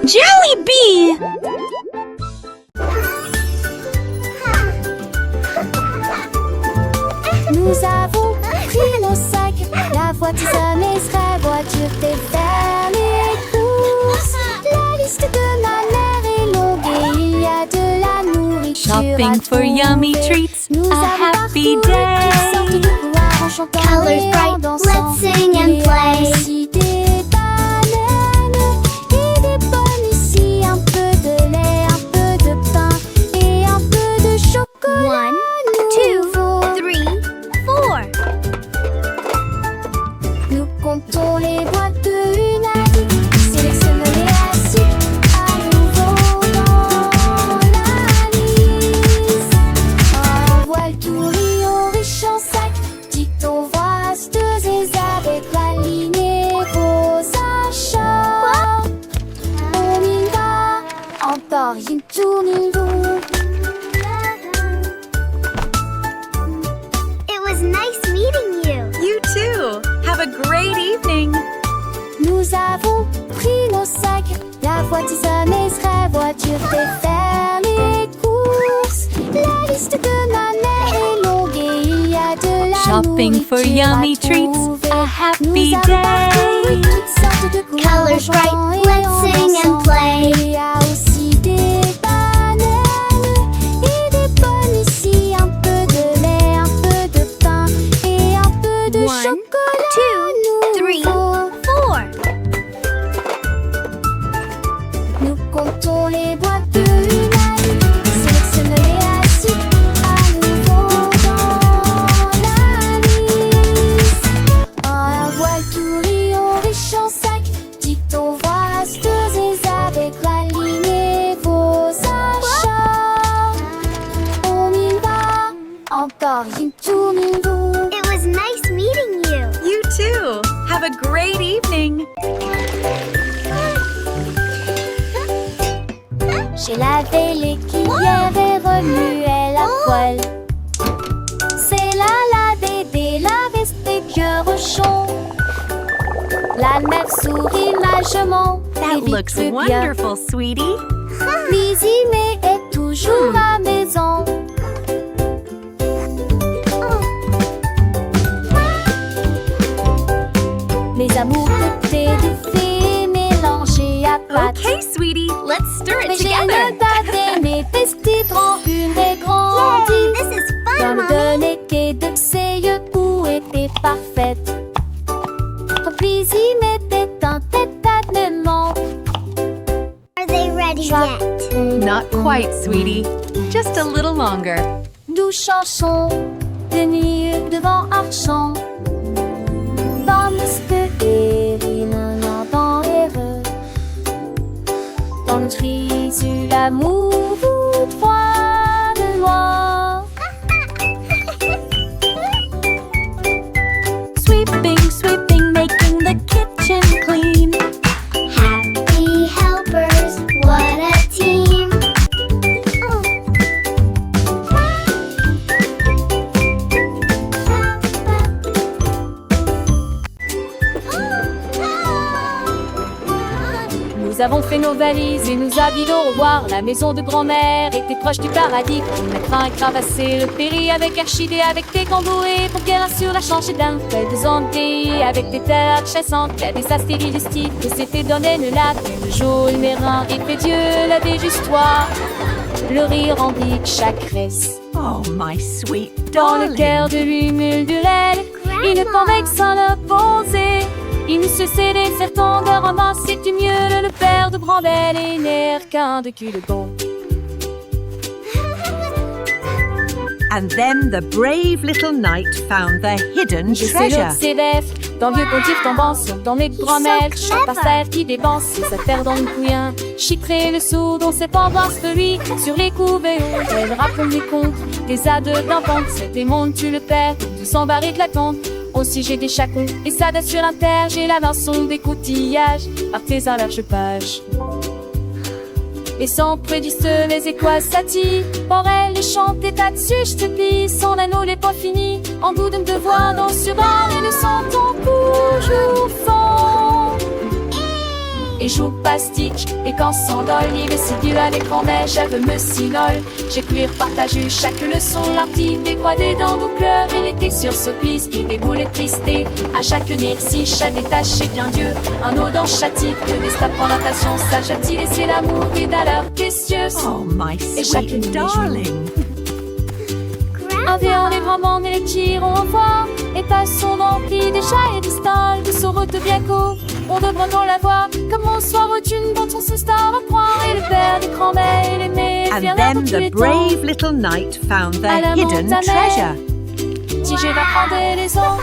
Jollibee! Nous avons pris nos sacs, la voiture sera voiture des faire les courses. La liste de ma mère est longue et il y a de la nourriture. Shopping for yummy treats, a happy day. Colors bright, let's sing and play. Ici des bananes et des pommes, ici un peu de lait, un peu de pain et un peu de chocolat. 1, 2, 3, 4. Nous comptons les boîtes de une à une, sélectionnons les classiques à nouveau dans la liste. Un voile tout riant riche en sac, dicton vasteuse et avec aligner vos achats. On y va, encore une tournée longue. It was nice meeting you. You too. Have a great evening. Nous avons pris nos sacs, la voiture sera voiture fait faire les courses. La liste de ma mère est longue et il y a de la Shopping for nourriture yummy à treats, trouver. a Nous happy avons parcouru day. toutes sortes de couleurs Colors bright, en chantant et let's en sing and dansant. play. Il y a aussi des bananes et des pommes, ici un peu de lait, un peu de pain et un peu de 1, chocolat. 2, 3, nouveau. 4. Nous comptons les boîtes de une à une, sélectionnons les classiques à nouveau dans la liste. Un voile tout riant riche en sac, dicton vasteuse et avec la lignée vos achats. On y va, encore une tournée longue. It was nice meeting you. You too. Have a great evening. J'ai lavé les cuillères et remué la poêle. C'est la bébé, la veste des cœurs au champ. La mère sourit magement. That et vite looks plus bien. wonderful, sweetie. Cuisiner est toujours à maison. Mes amours de thé de fée mélangés à pâte. Okay, sweetie, let's stir it Mais j'ai together. le bavé, mes petits en une et grandie. This is Dans fun, le Mommy. donné de ses yeux où était parfaite. Puis il mettait un tête-à-tête. Are they ready yet? Not quite, sweetie. Just a little longer. Nous chanson de nuit devant Archon. Dans le dans heureux. Dans le tri sur l'amour froid de loin. Sweeping, sweeping, making the kitchen clean. Happy helpers, what a team. Nous avons fait nos valises et nous avions au revoir. La maison de grand-mère était proche du paradis. On mettra un cravassé, le péri avec archidé, avec des camboués pour qu'elle assure la change d'un fait de zandé, avec des terres chassantes, qu'il y a des astéries du style que c'était donné le lac, le jaune, les reins, et fait Dieu la déjustoire. Le rire endique chaque reste. Oh, my sweet Dans le darling. cœur de l'humule du lait, il ne convainc sans le poser. Il ne se cédait certains de romans, c'est mieux le père de Brandel et n'air qu'un de cul de bon. And then the brave little knight found the hidden Je sais treasure. l'autre sévère, dans le vieux pontif tombant sur dans les grand-mères, so chaque parcelle qui dépense sa terre dans le couillin. Chiffrer le sourd dont c'est pas voir lui sur les couverts, elle raconte des contes, des ades d'enfants, c'est des mondes, tu le perds, de s'embarrer de la compte. Aussi j'ai des chacons, et ça date sur l'inter, j'ai la lançon des coutillages, artisan large page. Et sans prédiseux les étoiles s'attirent, pour elle les chanter là-dessus, je te plie, son anneau n'est pas fini, en goût de me devoir dans sur un et le son ton toujours fond. et joue pastille. Et quand s'endole, il est si dur à l'écran, mais je me sinole. J'écrire, partager chaque leçon, l'artiste des croix des dents, nos pleurs et l'été sur ce piste qui déboule et tristé. À chaque si chaque détaché bien Dieu, un eau dans chaque type, que des stapes en natation, ça j'attire et c'est l'amour et d'alors précieuse. Oh, my Et chaque nuit, sweet darling. Un vieux les grands et les tirons en voix. Et passons remplis des chats et des stalles, de Sorote bien court. On devrait dans la voir, comme on soir une dont on se star à croire. Et le père des grands-mères et l'aîné, And fier d'avoir then tous the les temps. brave little knight found À the la hidden montagne. treasure. Si je vais prendre les ans.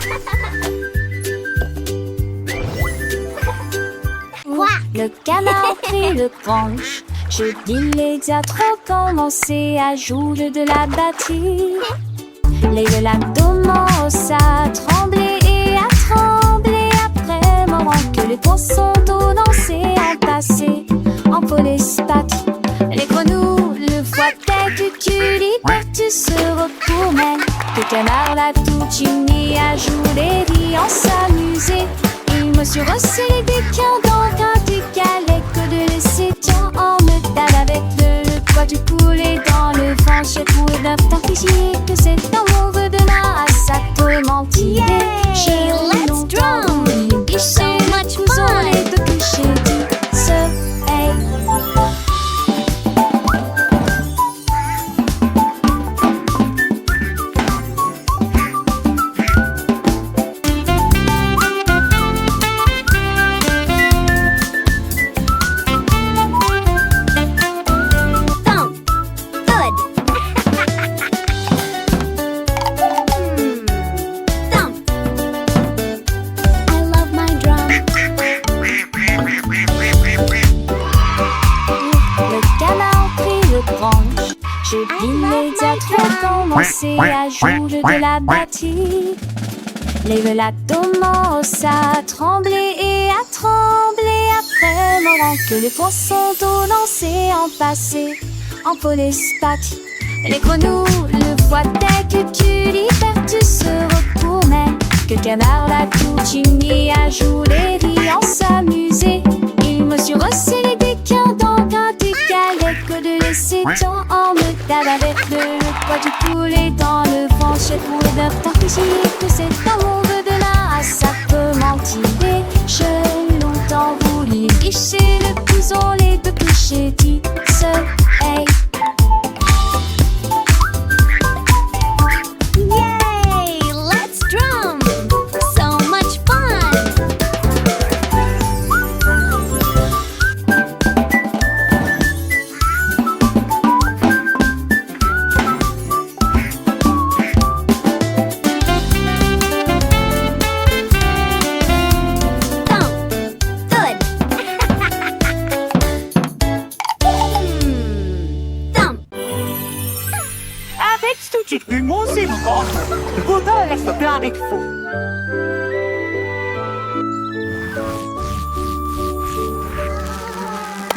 Le canard prit le branche. Je dis les diatres commencé à jouer de la batterie. Les l'abdomen à trembler et à trembler après moment que les poissons d'eau dansaient en passé en polyspath. Les grenouilles le voient que tu tu se retournait. Le canard l'a tout uni à jouer et en s'amuser. Il me suis resserré des quins dans un du galet que de laisser tiens en métal avec le poids du poulet dans le vent. J'ai trouvé d'un particier que c'est un mauvais de là à sa tourmentille. Yay! Let's drum! It's So much fun! les deux que j'ai dit. Ce hey. Thump! Good! Thump! I love my drum. Le canard prit le branche. Je dis les diatres commencé à jouer de la batterie. Les velatomos à trembler et à trembler après moment que les poissons d'eau dansaient en passé en polyspath. Les grenouilles le voient que tu tu se retournais. Que le canard l'a tout uni à jouer et en s'amuser. Il me suis resserré des quins dans un du galet que de laisser tant en métal avec le poids du poulet dans le vent. J'ai trouvé d'un particier que c'est un monde de là à ça peut mentir. J'ai longtemps voulu licher le couson, les deux clichés dit ce hey. Yay! Let's drum! So much fun! Thump! Good! Thump! Avec ce que tu fais, mon zébrant, Bouddha laisse plein avec fou.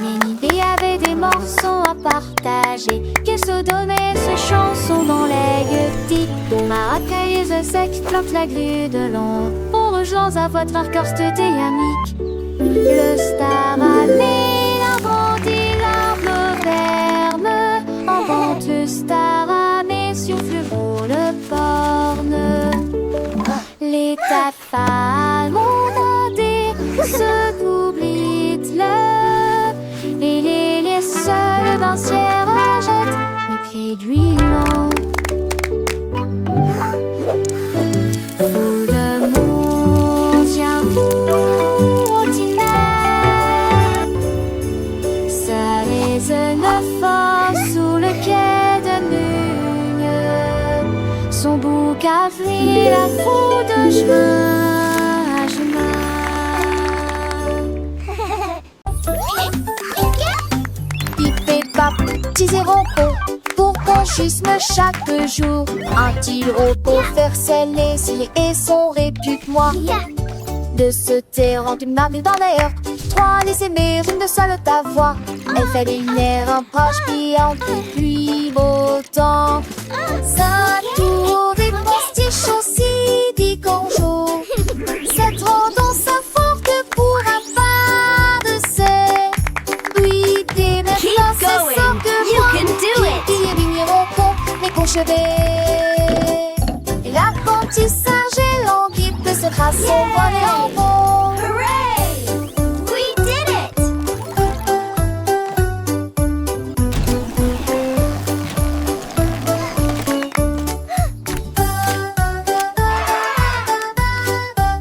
Ménidée avait des morceaux à partager, qu'elle se donnait ses chansons dans les gueutis. Maracaïs sec plante la grue de long, pour rejoindre à votre marqueur téamique. Le star allait l'inventer l'arbre ferme, en vente le star allait sur le le porne. Les tafales montés se doublent le et les seuls d'un ciel rejette les pieds d'huilant. Fou de monde vient vous ordinaire, ça résonne fort sous le quai de Nugne. Son bouc a pris la foule de chemin à chemin. Pip et pap, petits et rompos, pour conchisme chaque jour. Un petit repos faire sceller s'il et son répute-moi. De se taire en une marque dans l'air, trois les aimer, une de seule ta voix. Elle fait une air, un proche piant, pluie, beau temps. Ça tour des postiches aussi, dit qu'on joue. Cette tendance à fort que pour un pas de sel. chevet. Et l'apprentissage est lent, qui peut se tracer son volet en vol. Hooray! We did it!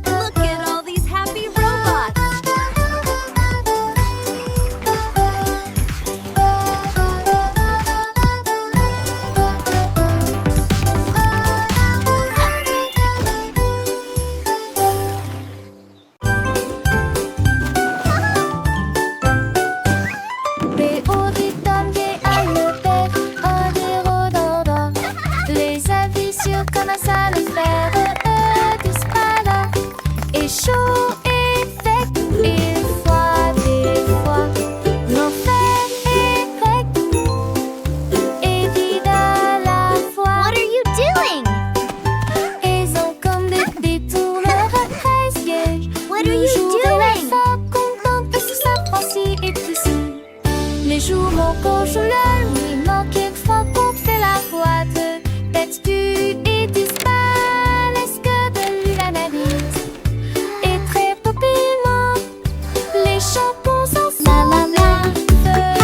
Look at all these happy robots! Les avis sur comment ça le faire disparaît. Et chaud et sec, et froid des fois. L'enfer est grec et vide à la fois. What are you doing? Ils ont comme des détourneurs précieux. What are you doing? Contente parce que ça prend ci et tout ci. Les jours manquent, je le lui manque une fois qu'on fait la boîte. Tête du et disparaît, est-ce que de lui l'analyse? Et très populaire, les chansons sont La la la,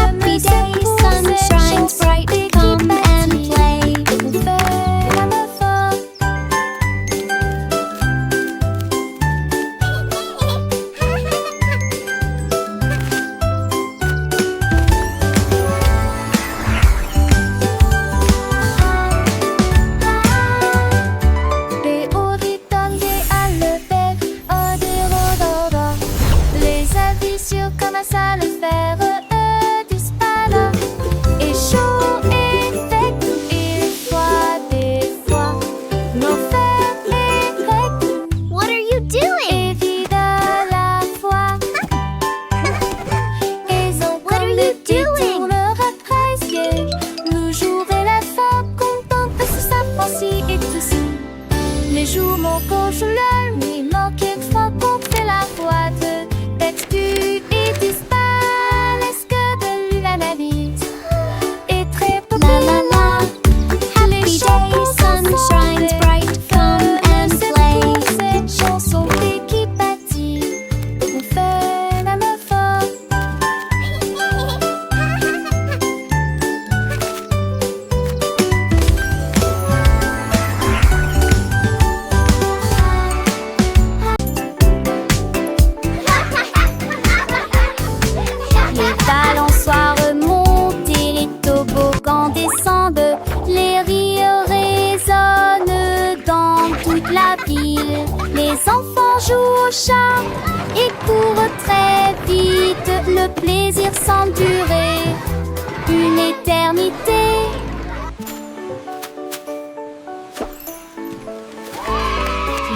happy day, sun shines bright, come and play. On fait la meuf forte. Des auditeurs et à le faire, des rododors. Les avis sur comment ça le faire disparaît. Et chaud et sec, et froid des fois. L'enfer est grec What are you doing? et vide à la fois. Ils ont What are comme you des doing? détourneurs appréciés. Le jour et la femme contente parce que ça prend ci et tout ci. Les jours manquent, je le lui manque une fois qu'on fait la boîte. Tête du et disparaît, est-ce que de lui l'analyse? Et très La la la, happy day, sun shines bright, come and play. Cette chanson qui bâtit, on fait la meuf forte. Les balançoires montent et les toboggans descendent. Les rires résonnent dans toute la ville. Les enfants jouent au chat et courent très vite. Le plaisir semble durer une éternité.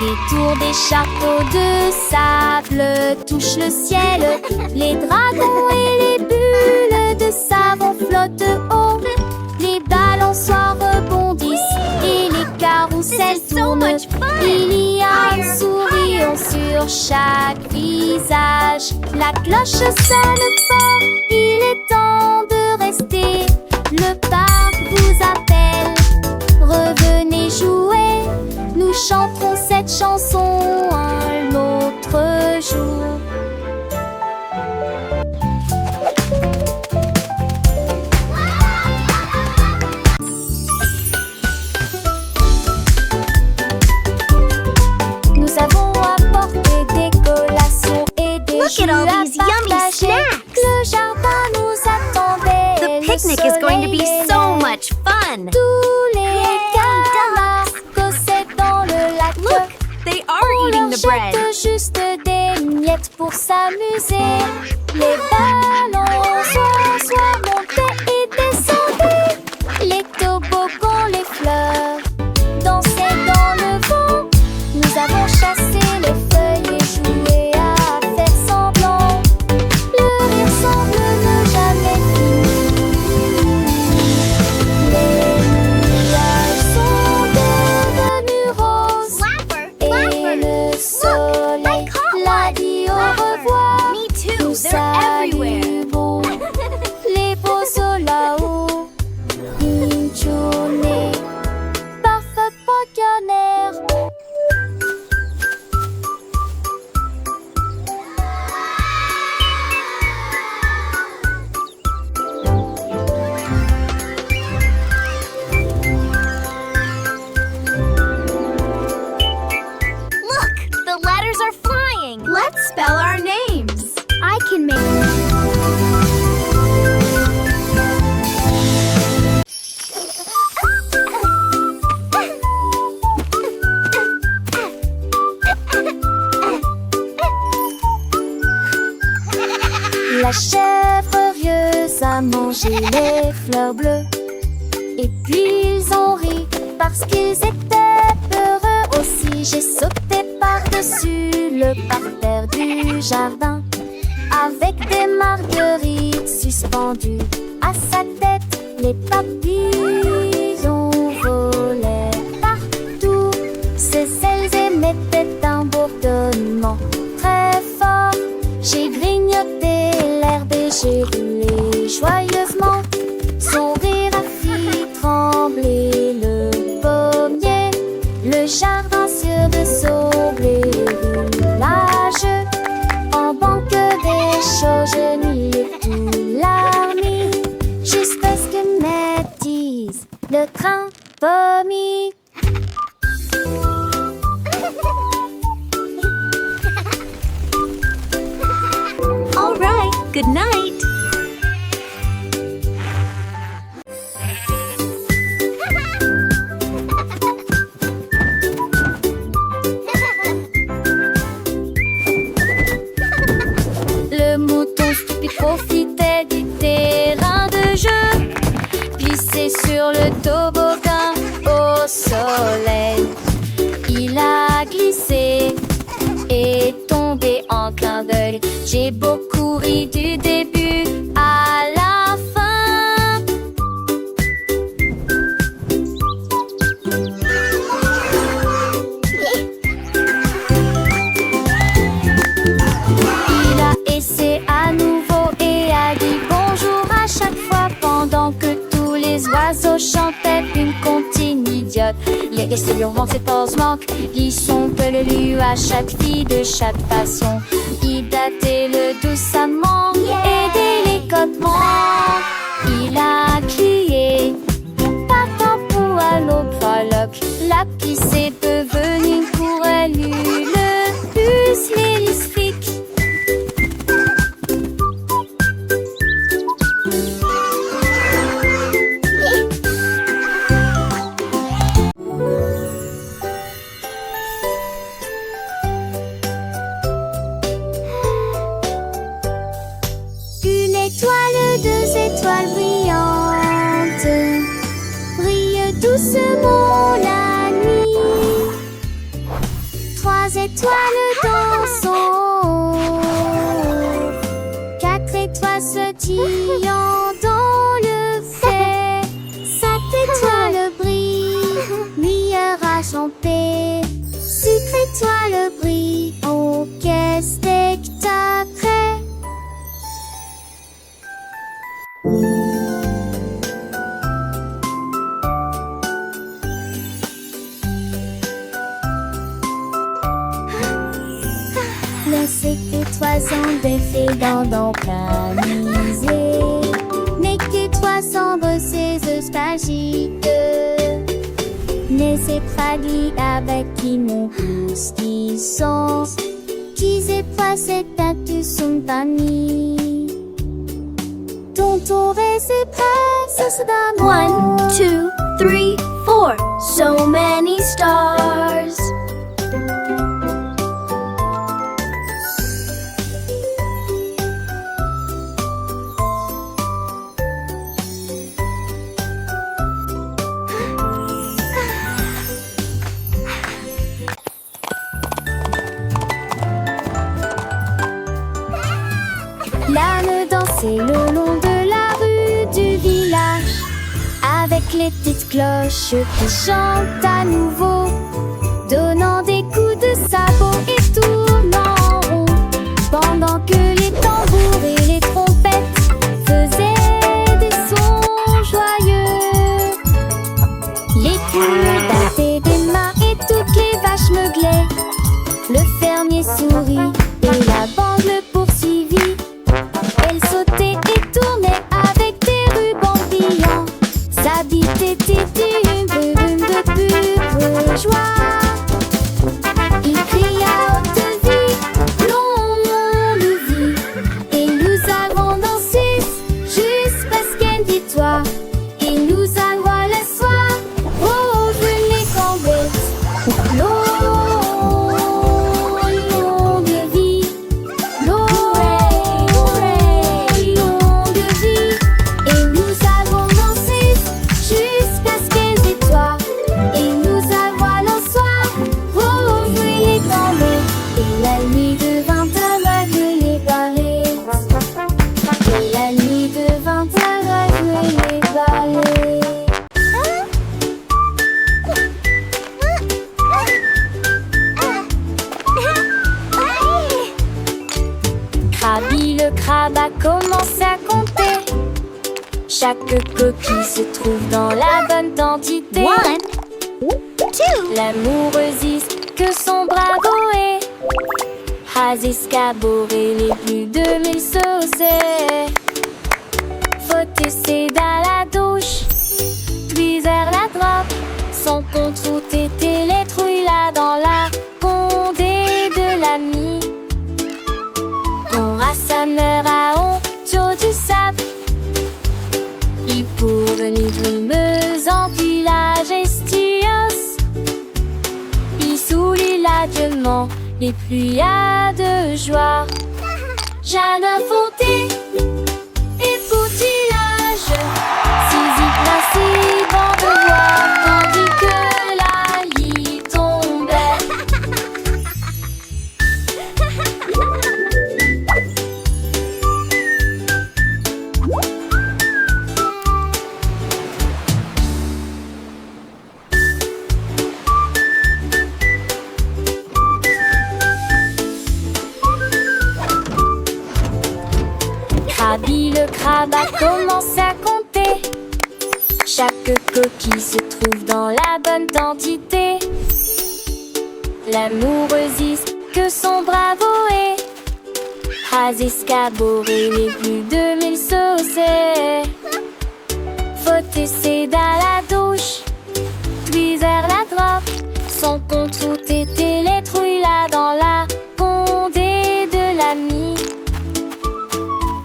Les tours des châteaux de sable touchent le ciel. Les dragons et les bulles de savon flottent haut. Les balançoires rebondissent et les carousels This is so tournent. much fun. Il y a un sourire sur chaque visage. La cloche sonne fort, il est temps de rester. Le parc vous appelle, revenez jouer. Nous chanterons cette chanson un autre jour. Nous avons apporté des collations et des Look jus at all à these yummy partager. snacks. Le jardin nous attendait. The Le picnic is going to be soleil so est much fun. Tous les camarades possèdent dans le lac. Look, they are On eating leur the bread. jette juste des miettes pour s'amuser. Les ballons soit montés et descendaient. Les toboggans, les fleurs dansaient dans le vent. Nous avons chassé les feuilles et joué à faire semblant. Le rire semble ne jamais finir. Les nuages sont devenus roses. Et le soleil l'a dit au revoir. Me too, Nous they're everywhere. saluons La chèvre rieuse a mangé les fleurs bleues. Et puis ils ont ri parce qu'ils étaient heureux aussi. J'ai sauté par-dessus le parterre du jardin, avec des marguerites suspendues à sa tête. Les papillons volaient partout. Ses ailes émettaient un bourdonnement très fort. J'ai grignoté l'herbe et j'ai roulé joyeusement. Son rire a fait trembler le pommier. Le jardin sur le saublé village. En banque des choses, je n'y ai tout l'armée. Jusqu'à ce que me dise le train pommier. All right, good night. Le mouton stupide profitait du terrain de jeu, glissé sur le toboggan au soleil. Il a glissé et tombé en clin d'œil. J'ai beaucoup ri du début à la fin. Il a essayé à nouveau et a dit bonjour à chaque fois, pendant que tous les oiseaux chantaient une comptine idiote. Il est resté hurlant ses pauses manquent, glissons peu le lu à chaque fille de chaque façon. Il datait le doucement et délicatement. Il a crié partant pour à l'eau prologue. La pisse est devenue pour elle le plus lyrique. Une étoile, deux étoiles brillantes brillent doucement la nuit. Trois étoiles dans son haut, quatre étoiles sautillant dans le fait. Cinq étoiles brillent, nuage en paix. Six étoiles brillent, oh quel spectacle! Laissez que toi en défait dans planisé, mais que toi semble ces espagiques. Laissez fragli avec qui mon pouce qui sont, qui est pas cette tête son panier. Ton tour est prêt, c'est d'un 1, 2, 3, 4. So many stars. L'âne dansait le long de la rue du village, avec les petites cloches qui chantent à nouveau, donnant des coups de sabot et tournant en rond, pendant que les tambours et les trompettes faisaient des sons joyeux. Les poules battaient des mains et toutes les vaches meuglaient. Le fermier sourit et la bande le poursuivit. Elle sautait et tournait avec des rubans brillants. Sa bite était une brume de pure joie. Il cria Krabi le crabe a commencé à compter. Chaque coquille se trouve dans la bonne quantité. 1, 2. L'amoureuse que son bravo est has escaboré les plus de 1000 saucés. Faut essayer dans la douche, puis vers la droite. Sans contre tout était les trouilles là dans la condé de l'ami. Qu'on rassembleur à honte du sable. Il pour venir brumeuse en village estios. Il sourit l'adieuement les pluies de joie. Jeanne Fonté et poutillage, Zizi placé dans de voir, tandis que la lit tombait. Krabi le crabe a commencé à compter. Chaque coquille se trouve dans la bonne quantité. L'amoureuse que son bravo est has escaboré les plus de 1000 saucés. Faut essayer dans la douche, puis vers la droite. Sans contre tout était les trouilles là dans la condé de l'ami.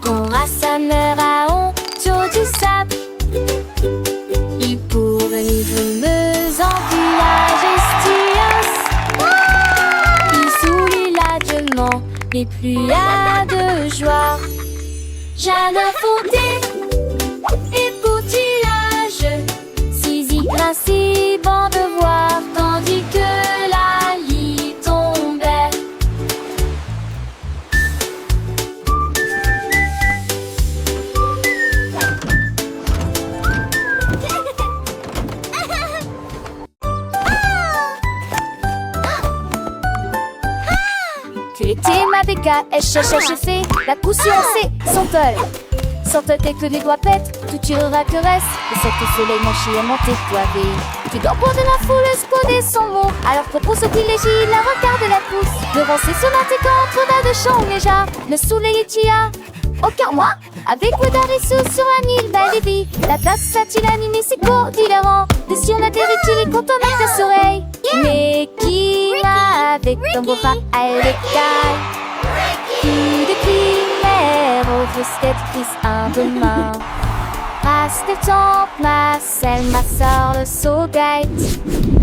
Qu'on rassembleur à honte du sable. Il pour venir brumeuse en village estios. Il sourit l'adieuement les pluies de joie. Jeanne Fonté et poutillage, Zizi principe en devoir, tandis que la lit tombait. Que l'été ma béca, elle cherche fait la couture c'est son tol. Sans te que des doigts pètent, tout tirera que reste. Et cette soleil mon chien monté toivé. Tu dors pour de la foule, spoder son mot. Alors propose au privilégie, la regarde la pousse. Devant ses sonnettes et quand on a de champs déjà. Le soleil est tia. Aucun mois, avec vous d'Arissou sur un île belle et vie. La tasse a-t-il animé ses cours différents. Des si on atterrit-il et quand on a ta oreille. Mais qui va avec ton beau bras à l'écaille. Coup de primaire, ouvre cette prise un demain. Passe tes temps, ma selle, ma soeur, le saugate.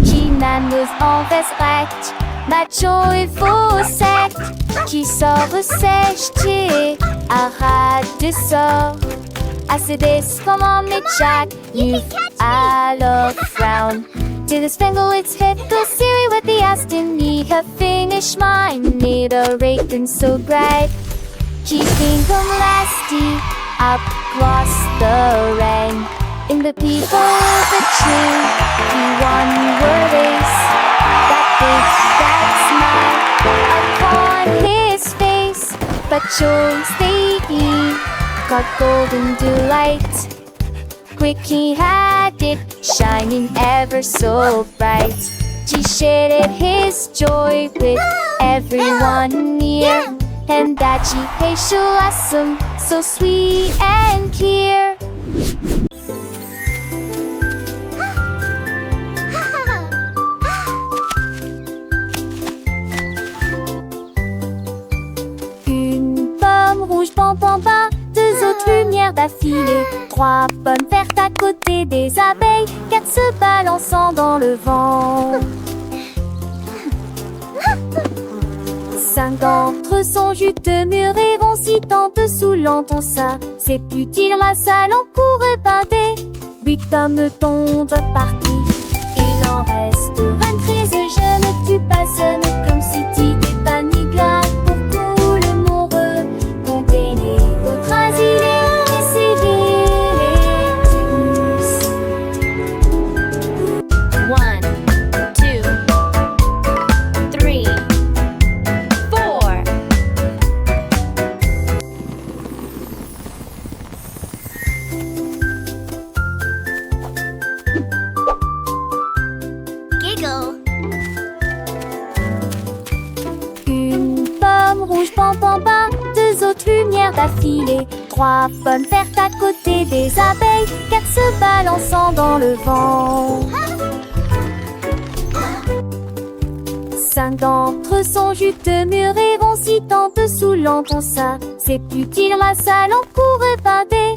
Qui naneuse en veste recte, macho et faux sec. Qui sort sèche, t'es arrête des sorts. Assez des comme en jack, you alors frown. To the spangle its head, go Siri with the Aston. Need her finish mine, need a rating so bright. Keeping them lasty up across the rain. In the people of the tree, he won your race. That big, that smile upon his face. But chose they got golden delight. Quick he had it, shining ever so bright. He shared his joy with everyone near. And that she facial awesome, so sweet and clear. Une pomme rouge, pam pam pam, deux autres lumières d'affilée, trois pommes vertes à côté des abeilles, quatre se balançant dans le vent. 5 d'entre eux sont juteux, mûrs et vont si tant dessous l'entend ça. C'est utile, la salle en cours et pâté. 8 hommes tombent partis. Il en reste 23, je ne tue pas seul, comme si t'étais pas ni grave pour tout le monde. Comprenez votre asile et essayez les plus. 1, 2, 3, 4. manière d'affilée. 3 pommes vertes à côté des abeilles, 4 se balançant dans le vent. 5 d'entre eux sont juteux, mûrs et vont si tant dessous l'encon ça. C'est utile, ramasse à l'encours évadé.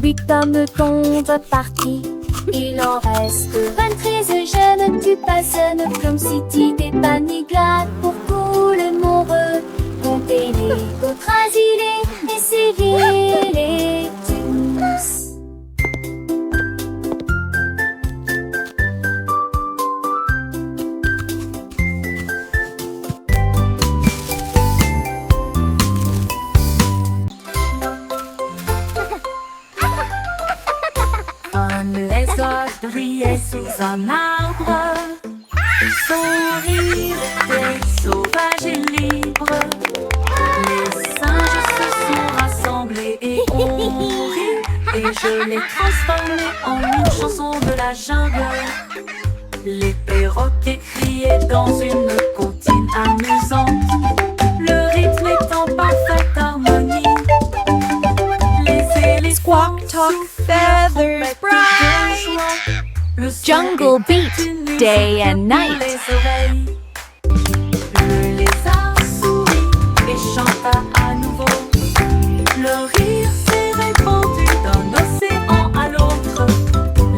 8 pommes tombent partis. Il en reste 23 jeunes, tu passionnes comme si t'étais paniglade pour tout le monde. Comptez-les, d'autres asilés, essayez-les tous. Comme les orques brillaient sous un arbre, son rire était sauvage et libre. Les singes se sont rassemblés et ont ri, et je l'ai transformé en une chanson de la jungle. Les perroquets criaient dans une comptine amusante, le rythme est en parfaite harmonie. Les éléphants Squawk, talk, feathers, bright. Jungle beat, day and night. Le lézard sourit et chanta à nouveau. Le rire s'est répandu d'un océan à l'autre.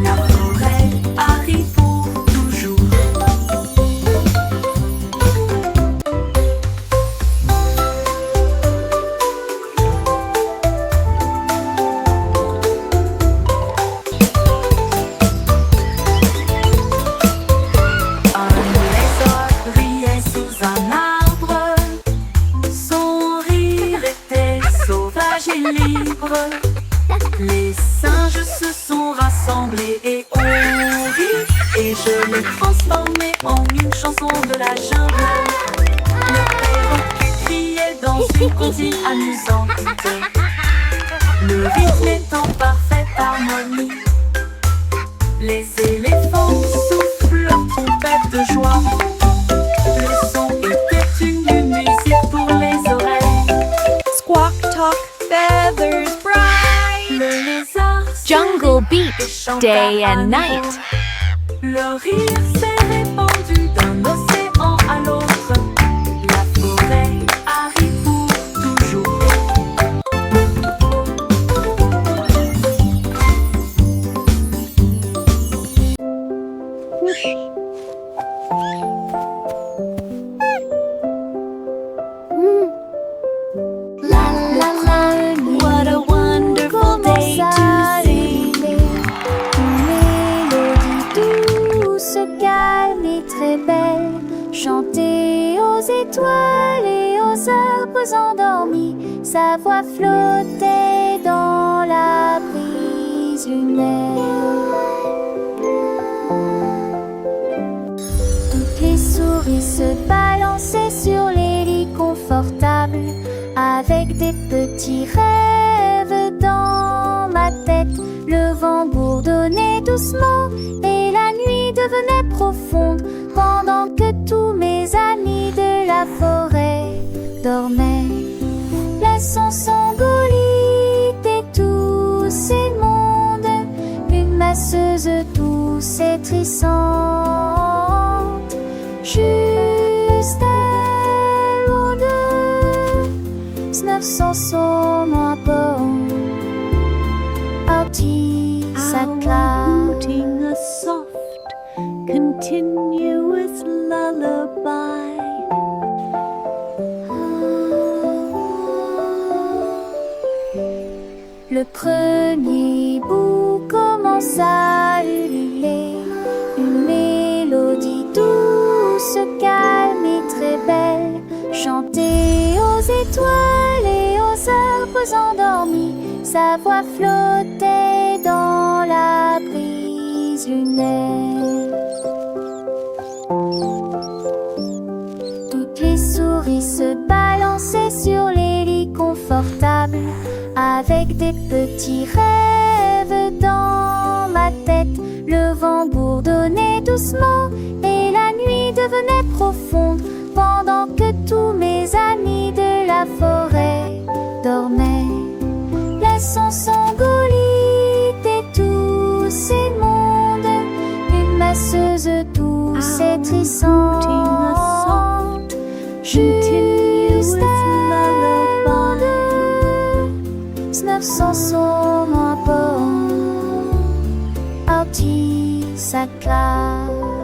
La forêt arrive pour toujours. Les singes se sont rassemblés et ont ri, et je l'ai transformé en une chanson de la jungle. Le perroquet criait dans une comptine amusante, le rythme est en parfaite harmonie. Les éléphants soufflent leur trompette de joie. Le son était une musique pour les oreilles. Squawk, talk, feathers, bright. Le lézard Jungle beat, chanta day à and nouveau. night. Le rire s'est répandu d'un océan à l'autre. La forêt arrive pour toujours. La la la, What a wonderful day to see. Une mélodie douce, calme et très belle, chantée aux étoiles et aux arbres endormis. Sa voix flottait dans la brise lunaire. Toutes les souris se balançaient sur les lits confortables, avec des petits rêves dans ma tête. Le vent bourdonnait doucement et la nuit devenait profonde, pendant que tous mes amis de la forêt dormaient. Laissons s'engolit et tous ces mondes, une masseuse douce et trissante, juste elle ou deux, 900 sont à bord. Audi s'acclame. Outing a soft, continuous lullaby. Le premier bout commence à ululer, une mélodie douce, calme et très belle, chantée aux étoiles et aux arbres endormis. Sa voix flottait dans la brise lunaire. Toutes les souris se balançaient sur les lits confortables, avec des petits rêves dans ma tête. Le vent bourdonnait doucement et la nuit devenait profonde, pendant que tous mes amis de la forêt dormaient. 900 sangolites et tous ces mondes, une masseuse douce et trissante, juste avant de 900 sont moins bons, Artie sa classe.